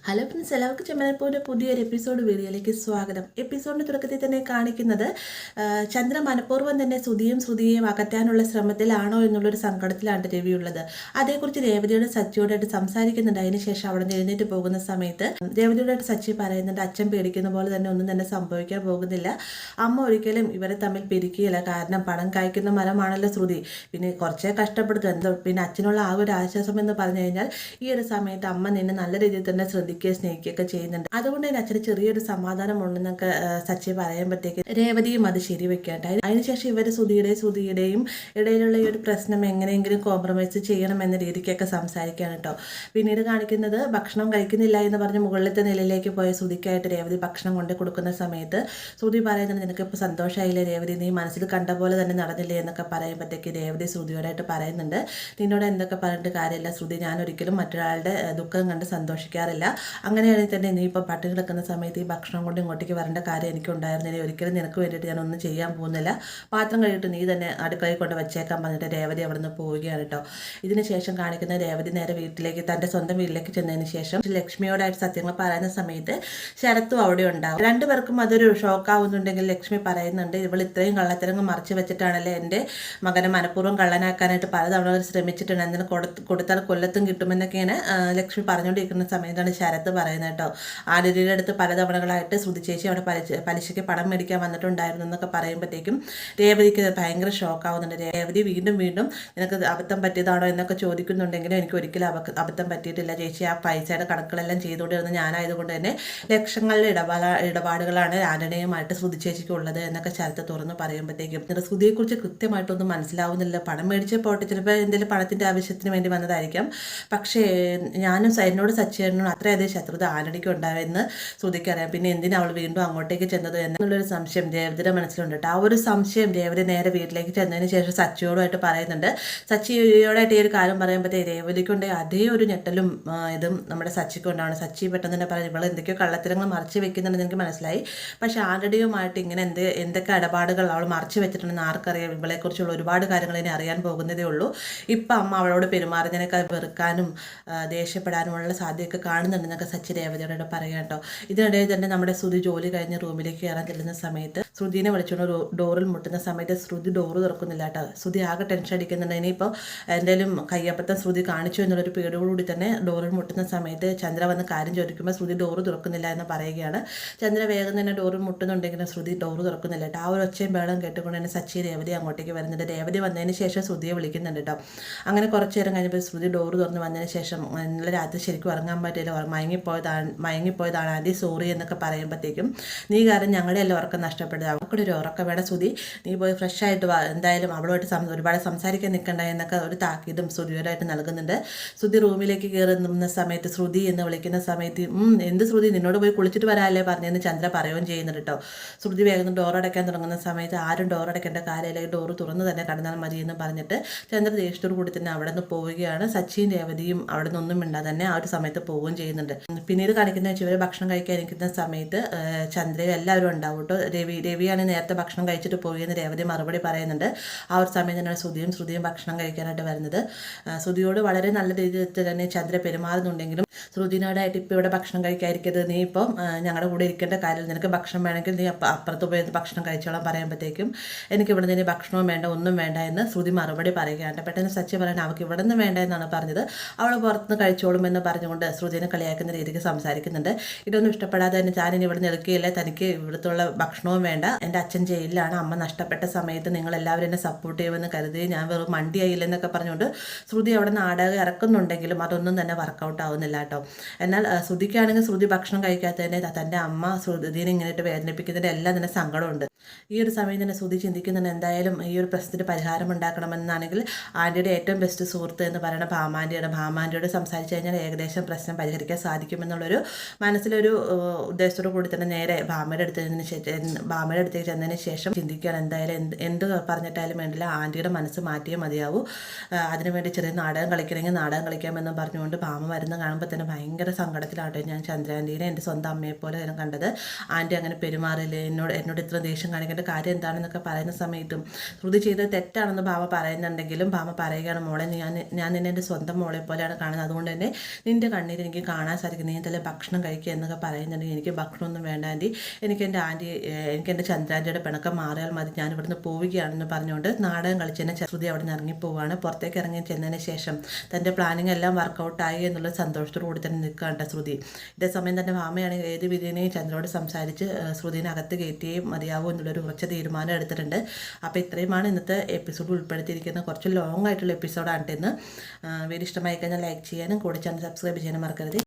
Hello friends, എല്ലാവർക്കും ചെമ്മനപ്പൂവിൻ്റെ പുതിയൊരു episode വീഡിയോയിലേക്ക് സ്വാഗതം. എപ്പിസോഡിൻ്റെ തുടക്കത്തിൽ തന്നെ കാണിക്കുന്നത് ചന്ദ്ര മനഃപൂർവ്വം തന്നെ ശ്രുതിയെയും അകറ്റാനുള്ള ശ്രമത്തിലാണോ എന്നുള്ളൊരു സങ്കടത്തിലാണ് രവി ഉള്ളത്. അതേക്കുറിച്ച് രേവതിയോട് സച്ചിയോടായിട്ട് സംസാരിക്കുന്നുണ്ട്. അതിന് ശേഷം അവിടെ നിന്ന് എഴുന്നേറ്റ് പോകുന്ന സമയത്ത് രേവതിയോടായിട്ട് സച്ചി പറയുന്നുണ്ട്, അച്ഛൻ പേടിക്കുന്ന പോലെ തന്നെ ഒന്നും തന്നെ സംഭവിക്കാൻ പോകുന്നില്ല. അമ്മ ഒരിക്കലും ഇവരെ തമ്മിൽ പിരിക്കുകയില്ല. കാരണം പണം കായ്ക്കുന്ന മരമാണല്ലോ ശ്രുതി. പിന്നെ കുറച്ചേ കഷ്ടപ്പെടുത്തും. എന്തോ പിന്നെ അച്ഛനുള്ള ആ ഒരു ആശ്വാസം എന്ന് പറഞ്ഞു കഴിഞ്ഞാൽ ഈ ഒരു സമയത്ത് അമ്മ നിന്നെ നല്ല രീതിയിൽ തന്നെ സ്നേഹിക്കുകയൊക്കെ ചെയ്യുന്നുണ്ട്. അതുകൊണ്ട് തന്നെ അച്ഛന് ചെറിയൊരു സമാധാനം ഉണ്ടെന്നൊക്കെ സച്ചി പറയുമ്പോഴത്തേക്ക് രേവതിയും അത് ശരിവെക്കേണ്ടായി. അതിനുശേഷം ഇവര് ശ്രുതിയുടെയും ഇടയിലുള്ള ഈ ഒരു പ്രശ്നം എങ്ങനെയെങ്കിലും കോംപ്രമൈസ് ചെയ്യണം എന്ന രീതിക്കൊക്കെ സംസാരിക്കുകയാണ് കേട്ടോ. പിന്നീട് കാണിക്കുന്നത് ഭക്ഷണം കഴിക്കുന്നില്ല എന്ന് പറഞ്ഞ് മുകളിലത്തെ നിലയിലേക്ക് പോയ ശ്രുതിക്കായിട്ട് രേവതി ഭക്ഷണം കൊണ്ട് കൊടുക്കുന്ന സമയത്ത് ശ്രുതി പറയുന്നത്, നിനക്കിപ്പോൾ സന്തോഷമായില്ലേ രേവതി, നീ മനസ്സിൽ കണ്ട പോലെ തന്നെ നടന്നില്ലേ എന്നൊക്കെ പറയുമ്പോഴത്തേക്ക് രേവതി ശ്രുതിയോടായിട്ട് പറയുന്നുണ്ട്, നിന്നോട് എന്തൊക്കെ പറഞ്ഞിട്ട് കാര്യമില്ല ശ്രുതി, ഞാൻ ഒരിക്കലും മറ്റൊരാളുടെ ദുഃഖം കണ്ട് സന്തോഷിക്കാറില്ല. അങ്ങനെയാണെങ്കിൽ തന്നെ നീ ഇപ്പോൾ പട്ടിണി കിടക്കുന്ന സമയത്ത് ഈ ഭക്ഷണം കൊണ്ട് ഇങ്ങോട്ടേക്ക് വരേണ്ട കാര്യം എനിക്കുണ്ടായിരുന്നില്ല. ഒരിക്കലും നിനക്ക് വേണ്ടിയിട്ട് ഞാൻ ഒന്നും ചെയ്യാൻ പോകുന്നില്ല. പാത്രം കഴിയിട്ട് നീ തന്നെ അടുക്കളയിൽ കൊണ്ട് വെച്ചേക്കാൻ പറഞ്ഞിട്ട് രേവതി അവിടെ നിന്ന് പോവുകയാണ് കേട്ടോ. ഇതിന് ശേഷം കാണിക്കുന്ന രേവതി നേരെ വീട്ടിലേക്ക്, തൻ്റെ സ്വന്തം വീട്ടിലേക്ക് ചെന്നതിന് ശേഷം ലക്ഷ്മിയോടായിട്ട് സത്യങ്ങൾ പറയുന്ന സമയത്ത് ശരത്തും അവിടെ ഉണ്ടാവും. രണ്ടുപേർക്കും അതൊരു ഷോക്കാവുന്നുണ്ടെങ്കിൽ ലക്ഷ്മി പറയുന്നുണ്ട്, ഇവൾ ഇത്രയും കള്ളത്തരങ്ങൾ മറച്ചു വെച്ചിട്ടാണല്ലേ എൻ്റെ മകനെ മനഃപൂർവ്വം കള്ളനാക്കാനായിട്ട് പലതവണ ശ്രമിച്ചിട്ടുണ്ട്, എന്തിനു കൊടുത്താൽ കൊല്ലത്തും കിട്ടുമെന്നൊക്കെയാണ് ലക്ഷ്മി പറഞ്ഞുകൊണ്ടിരിക്കുന്ന സമയത്താണ് ശരത്ത് പറയുന്നത് കേട്ടോ. ആര്യയുടെ അടുത്ത് പലതവണകളായിട്ട് ശ്രുതി ചേച്ചി അവിടെ പലിശയ്ക്ക് പണം മേടിക്കാൻ വന്നിട്ടുണ്ടായിരുന്നു എന്നൊക്കെ പറയുമ്പോഴത്തേക്കും രേവതിക്ക് ഭയങ്കര ഷോക്കാവുന്നുണ്ട്. രേവതി വീണ്ടും നിനക്ക് അബദ്ധം പറ്റിയതാണോ എന്നൊക്കെ ചോദിക്കുന്നുണ്ടെങ്കിലും എനിക്ക് ഒരിക്കലും അബദ്ധം പറ്റിയിട്ടില്ല ചേച്ചി, ആ പൈസയുടെ കണക്കുകളെല്ലാം ചെയ്തുകൊണ്ടിരുന്നത് ഞാനായതുകൊണ്ട് തന്നെ ലക്ഷങ്ങളുടെ ഇടപാടുകളാണ് ആന്റണിയുമായിട്ട് ശ്രുതി ചേച്ചിക്ക് ഉള്ളത് എന്നൊക്കെ ശരത്ത് തുറന്ന് പറയുമ്പോഴത്തേക്കും ശ്രുതിയെക്കുറിച്ച് കൃത്യമായിട്ടൊന്നും മനസ്സിലാവുന്നില്ല. പണം മേടിച്ച പോട്ടെ, ചിലപ്പോൾ എന്തെങ്കിലും പണത്തിൻ്റെ ആവശ്യത്തിന് വേണ്ടി വന്നതായിരിക്കാം. പക്ഷേ ഞാനും എന്നോട് സച്ചിനോട് അത്രയധികം ശത്രുത ആന്റണിക്ക് ഉണ്ടായെന്ന് ശ്രുതിക്കറിയാം. പിന്നെ എന്തിനാ അവൾ വീണ്ടും അങ്ങോട്ടേക്ക് ചെന്നത് എന്നുള്ളൊരു സംശയം രേവതിയുടെ മനസ്സിലുണ്ട്. ആ ഒരു സംശയം രേവതി നേരെ വീട്ടിലേക്ക് ചെന്നതിന് ശേഷം സച്ചിയോടായിട്ട് പറയുന്നുണ്ട്. സച്ചിയോടായിട്ട് ഈ ഒരു കാര്യം പറയുമ്പോഴത്തേ രേവതിക്കുണ്ട് അതേ ഒരു ഞെട്ടലും ഇതും നമ്മുടെ സച്ചിക്കുണ്ടാണ്. സച്ചി പെട്ടെന്ന് തന്നെ പറയും, ഇവൾ എന്തൊക്കെയോ കള്ളത്തരങ്ങൾ മറച്ചു വെക്കുന്നുണ്ടെന്ന് എനിക്ക് മനസ്സിലായി. പക്ഷേ ആന്റണിയുമായിട്ട് ഇങ്ങനെ എന്തൊക്കെ ഇടപാടുകൾ അവൾ മറച്ചു വെച്ചിട്ടുണ്ടെന്ന് ആർക്കറിയാം. ഇവളെക്കുറിച്ചുള്ള ഒരുപാട് കാര്യങ്ങൾ ഇനി അറിയാൻ പോകുന്നതേ ഉള്ളൂ. ഇപ്പം അമ്മ അവളോട് പെരുമാറുന്നതിനേക്കാൾ വെറുക്കാനും ദേഷ്യപ്പെടാനുമുള്ള സാധ്യതയൊക്കെ കാണുന്നുണ്ടെന്നൊക്കെ സച്ചി രേവതിയോട് പറയാം കേട്ടോ. ഇതിനിടയിൽ തന്നെ നമ്മുടെ ശ്രുതി ജോലി കഴിഞ്ഞ് റൂമിലേക്ക് കയറാൻ ചെല്ലുന്ന സമയത്ത് ശ്രുതിനെ വിളിച്ചുകൊണ്ട് ഡോറിൽ മുട്ടുന്ന സമയത്ത് ശ്രുതി ഡോറ് തുറക്കുന്നില്ല കേട്ടോ. ശ്രുതി ആകെ ടെൻഷൻ അടിക്കുന്നുണ്ട്. ഇനിയിപ്പോൾ എന്തെങ്കിലും കയ്യപ്പത്തം ശ്രുതി കാണിച്ചു എന്നുള്ളൊരു പേടിയോടുകൂടി തന്നെ ഡോറിൽ മുട്ടുന്ന സമയത്ത് ചന്ദ്ര വന്ന് കാര്യം ചോദിക്കുമ്പോൾ ശ്രുതി ഡോറ് തുറക്കുന്നില്ല എന്ന് പറയുകയാണ്. ചന്ദ്ര വേഗം തന്നെ ഡോറിൽ മുട്ടുന്നുണ്ടെങ്കിലും ശ്രുതി ഡോറ് തുറക്കുന്നില്ല കേട്ടോ. ആ ഒരു ഒച്ചയും ബഹളം കേട്ടുകൊണ്ട് തന്നെ സച്ചി രേവതി അങ്ങോട്ടേക്ക് വരുന്നുണ്ട്. രേവതി വന്നതിന് ശേഷം ശ്രുതിയെ വിളിക്കുന്നുണ്ട് കേട്ടോ. അങ്ങനെ കുറച്ച് നേരം കഴിഞ്ഞപ്പോൾ ശ്രുതി ഡോറ് തുറന്ന് വന്നതിന് ശേഷം ഇന്നലെ രാത്രി ശരിക്കും ഉറങ്ങാൻ പറ്റില്ല, മയങ്ങിപ്പോയതാണ് ആൻറ്റി, സോറി എന്നൊക്കെ പറയുമ്പോഴത്തേക്കും നീ കാരണം ഞങ്ങളുടെ എല്ലാം ഉറക്കം നഷ്ടപ്പെടുക, അവർക്കൊരു ഒരു ഉറക്കം വേണം ശ്രുതി, നീ പോയി ഫ്രഷ് ആയിട്ട് വാ, എന്തായാലും അവളുമായിട്ട് ഒരുപാട് സംസാരിക്കാൻ നിൽക്കണ്ട എന്നൊക്കെ ഒരു താക്കീതും ശ്രുതിയോടായിട്ട് നൽകുന്നുണ്ട്. ശ്രുതി റൂമിലേക്ക് കയറുന്ന സമയത്ത് ശ്രുതി എന്ന് വിളിക്കുന്ന സമയത്ത് എന്ത് ശ്രുതി, നിന്നോട് പോയി കുളിച്ചിട്ട് വരാല്ലേ പറഞ്ഞതെന്ന് ചന്ദ്ര പറയുകയും ചെയ്യുന്നുണ്ട് കേട്ടോ. ശ്രുതി വേഗം ഡോർ അടയ്ക്കാൻ തുടങ്ങുന്ന സമയത്ത് ആരും ഡോർ അടയ്ക്കേണ്ട കാര്യമില്ല, ഡോറ് തുറന്ന് തന്നെ കടന്നാൽ മതി എന്ന് പറഞ്ഞിട്ട് ചന്ദ്ര ദേഷ്യത്തോടു കൂടി തന്നെ അവിടെ നിന്ന് പോവുകയാണ്. സച്ചിൻ രേവതിയും അവിടെ നിന്നൊന്നും മിണ്ടാതെ തന്നെ ആ ഒരു സമയത്ത് പോവുകയും ചെയ്യുന്നുണ്ട്. പിന്നീട് കാണിക്കുന്ന വെച്ചാൽ ഇവർ ഭക്ഷണം കഴിക്കാനിരിക്കുന്ന സമയത്ത് ചന്ദ്രയും എല്ലാവരും ഉണ്ടാവും കേട്ടോ. രവിയാണ് നേരത്തെ ഭക്ഷണം കഴിച്ചിട്ട് പോയെന്ന് രേവതി മറുപടി പറയുന്നുണ്ട്. ആ ഒരു സമയം തന്നെയാണ് ശ്രുതിയും ഭക്ഷണം കഴിക്കാനായിട്ട് വരുന്നത്. ശ്രുതിയോട് വളരെ നല്ല രീതിയിൽ തന്നെ ചന്ദ്ര പെരുമാറുന്നുണ്ടെങ്കിലും ശ്രുതിനോടായിട്ട് ഇപ്പോൾ ഇവിടെ ഭക്ഷണം കഴിക്കാതിരിക്കരുത്, നീ ഇപ്പം ഞങ്ങളുടെ കൂടെ ഇരിക്കേണ്ട കാര്യം, നിനക്ക് ഭക്ഷണം വേണമെങ്കിൽ നീ അപ്പുറത്ത് പോയി ഭക്ഷണം കഴിച്ചോളാൻ പറയുമ്പോഴത്തേക്കും എനിക്ക് ഇവിടെ നിന്ന് ഭക്ഷണവും വേണ്ട ഒന്നും വേണ്ട എന്ന് ശ്രുതി മറുപടി പറയുകയാണ്. പെട്ടെന്ന് സച്ചി പറയാൻ അവൾക്ക് ഇവിടെ നിന്ന് വേണ്ട എന്നാണ് പറഞ്ഞത്, അവൾ പുറത്തുനിന്ന് കഴിച്ചോളും എന്ന് പറഞ്ഞുകൊണ്ട് ശ്രുതിനെ കളിയാക്കുന്ന രീതിക്ക് സംസാരിക്കുന്നുണ്ട്. ഇതൊന്നും ഇഷ്ടപ്പെടാതെ തന്നെ ഞാനിനി ഇവിടെ നിൽക്കുകയില്ല, തനിക്ക് ഇവിടുത്തുള്ള ഭക്ഷണവും വേണ്ട, എൻ്റെ അച്ഛൻ ജയിലിലാണ്, അമ്മ നഷ്ടപ്പെട്ട സമയത്ത് നിങ്ങളെല്ലാവരും എന്നെ സപ്പോർട്ട് ചെയ്യുമെന്ന് കരുതി ഞാൻ വെറും മണ്ടിയായില്ലെന്നൊക്കെ പറഞ്ഞുകൊണ്ട് ശ്രുതി അവിടെ നാടകം ഇറക്കുന്നുണ്ടെങ്കിലും അതൊന്നും തന്നെ വർക്കൗട്ട് ആവുന്നില്ല കേട്ടോ. എന്നാൽ ശ്രുതിക്കാണെങ്കിൽ ശ്രുതി ഭക്ഷണം കഴിക്കാത്തതിൻ്റെ തൻ്റെ അമ്മ ശ്രുതിനെ ഇങ്ങനെയിട്ട് വേദനിപ്പിക്കുന്നതിൻ്റെ എല്ലാം തന്നെ സങ്കടമുണ്ട്. ഈ ഒരു സമയം തന്നെ ശ്രുതി ചിന്തിക്കുന്നുണ്ട്, എന്തായാലും ഈ ഒരു പ്രശ്നത്തിന് പരിഹാരം ഉണ്ടാക്കണമെന്നാണെങ്കിൽ ആൻറ്റിയുടെ ഏറ്റവും ബെസ്റ്റ് സുഹൃത്ത് എന്ന് പറയുന്ന ഭാമാൻ്റെയോട് സംസാരിച്ച് കഴിഞ്ഞാൽ ഏകദേശം പ്രശ്നം പരിഹരിക്കാൻ സാധിക്കുമെന്നുള്ളൊരു മനസ്സിലൊരു ഉദ്ദേശത്തോടു കൂടി തന്നെ നേരെ ഭാമയുടെ അടുത്തേക്ക് വീട്ടിലേക്ക് ചെന്നതിന് ശേഷം ചിന്തിക്കുകയാണ് എന്തായാലും എന്ത് പറഞ്ഞിട്ടായാലും വേണ്ടില്ല ആൻറ്റിയുടെ മനസ്സ് മാറ്റിയേ മതിയാവൂ. അതിനുവേണ്ടി ചെറിയ നാടകം കളിക്കണമെങ്കിൽ നാടകം കളിക്കാമെന്നും പറഞ്ഞുകൊണ്ട് ഭാമ വരുന്ന കാണുമ്പോൾ തന്നെ ഭയങ്കര സങ്കടത്തിലാട്ടെ ഞാൻ ചന്ദ്രാൻ്റീനെ എൻ്റെ സ്വന്തം അമ്മയെപ്പോലെ തന്നെ കണ്ടത്. ആൻറ്റി അങ്ങനെ പെരുമാറില്ലേ, എന്നോട് ഇത്ര ദേഷ്യം കാണിക്കേണ്ട കാര്യം എന്താണെന്നൊക്കെ പറയുന്ന സമയത്തും ശ്രുതി ചെയ്തത് തെറ്റാണെന്ന് ഭാമ പറയുന്നുണ്ടെങ്കിലും ഭാമ പറയുകയാണ് മോളെ ഞാൻ നിന്നെ എൻ്റെ സ്വന്തം മോളെ പോലെയാണ് കാണുന്നത്, അതുകൊണ്ട് തന്നെ നിൻ്റെ കണ്ണീര് എനിക്ക് കാണാൻ സാധിക്കും, നീ എന്തെങ്കിലും ഭക്ഷണം കഴിക്കുക എന്നൊക്കെ പറയുന്നുണ്ടെങ്കിൽ എനിക്ക് ഭക്ഷണമൊന്നും വേണ്ട ആൻറ്റി, എനിക്ക് എൻ്റെ ചന്ദ്രാൻ്റിയുടെ പിണക്കം മാറിയാൽ മതി, ഞാൻ ഇവിടുന്ന് പോവുകയാണെന്ന് പറഞ്ഞുകൊണ്ട് നാടകം കളിച്ചതിന് ശ്രുതി അവിടെ നിന്ന് ഇറങ്ങിപ്പോവാണ്. പുറത്തേക്ക് ഇറങ്ങി ചെന്നതിന് ശേഷം തൻ്റെ പ്ലാനിങ് എല്ലാം വർക്കൗട്ടായി എന്നുള്ള സന്തോഷത്തോടു കൂടി തന്നെ നിൽക്കുകയാണ് ശ്രുതി. ഇതേ സമയം തന്നെ ഭാമയാണെങ്കിൽ ഏത് വിധേനയും ചന്ദ്രനോട് സംസാരിച്ച് ശ്രുതിനെ അകത്ത് കയറ്റിയേ മതിയാവൂ എന്നുള്ളൊരു ഉറച്ച തീരുമാനം എടുത്തിട്ടുണ്ട്. അപ്പോൾ ഇത്രയുമാണ് ഇന്നത്തെ എപ്പിസോഡ് ഉൾപ്പെടുത്തിയിരിക്കുന്നത്. കുറച്ച് ലോങ് ആയിട്ടുള്ള എപ്പിസോഡാണ് ഇന്ന്. വീഡിയോ ഇഷ്ടമായി കഴിഞ്ഞാൽ ലൈക്ക് ചെയ്യാനും കൂടെ ചാനൽ സബ്സ്ക്രൈബ് ചെയ്യാനും മറക്കരുത്.